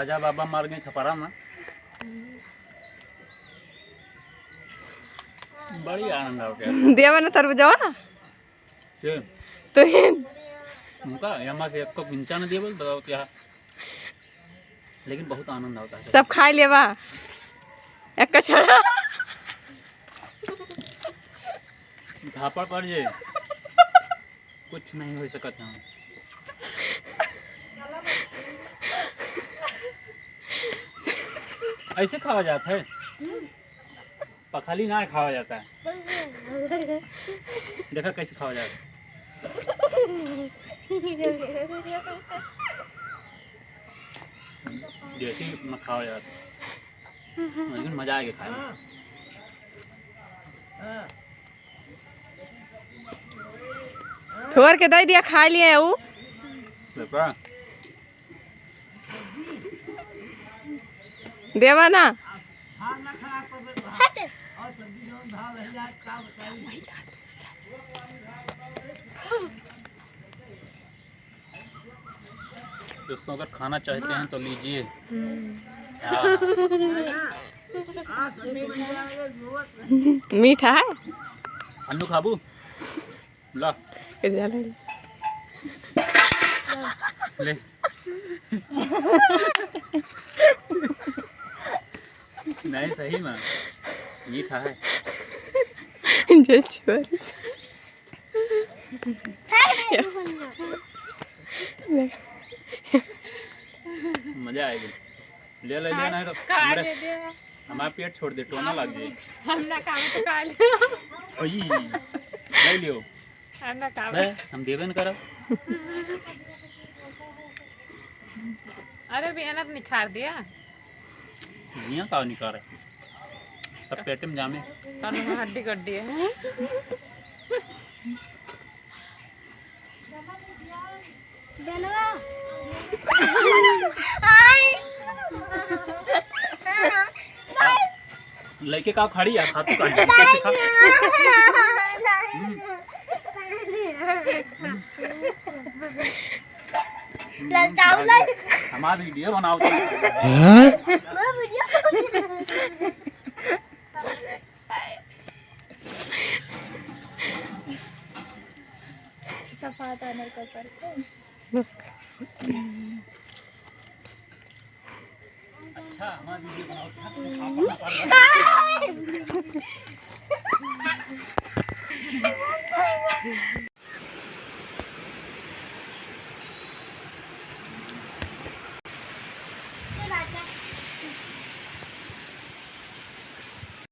राजा बाबा मार गए छपारा में। बड़ी आनंद आओ क्या देवा ना तरबूजा ना ये तो उनका यहाँ से एक को पिंचा न दिया बोल बताओ क्या, लेकिन बहुत आनंद आता है। सब खा लेवा एक का छड़ा धापड़ पड़ जाए कुछ नहीं हो सकता है। ऐसे खावा जाता है, पखाली ना खावा जाता है। देखा कैसे खावा जाता है। जैसे ही खावा जाता है, लेकिन मजा आएगा खाने में। थोड़ के दे दिया खा लिए वो देखा देवा ना दोस्तों अगर खाना चाहते हैं तो लीजिए। मीठा है अन्नू खाबू ला ले नहीं सही में मीठा है। मजा आएगी। ले ले ले नहीं तो हमारा पेट छोड़ दे, टोना लग जाए। हम ना काम तो खा लियो ओई ले लियो हम ना काम हम देवे न करब। अरे भी अनप निखार दिया दुनिया का निकाल है सब पेट में जामे कानों में हड्डी कड्डी है। लड़के का खड़ी है खा तू कैसे खा। हमारा वीडियो बनाओ तो सफाता नहीं कर अच्छा हमारा वीडियो बनाओ।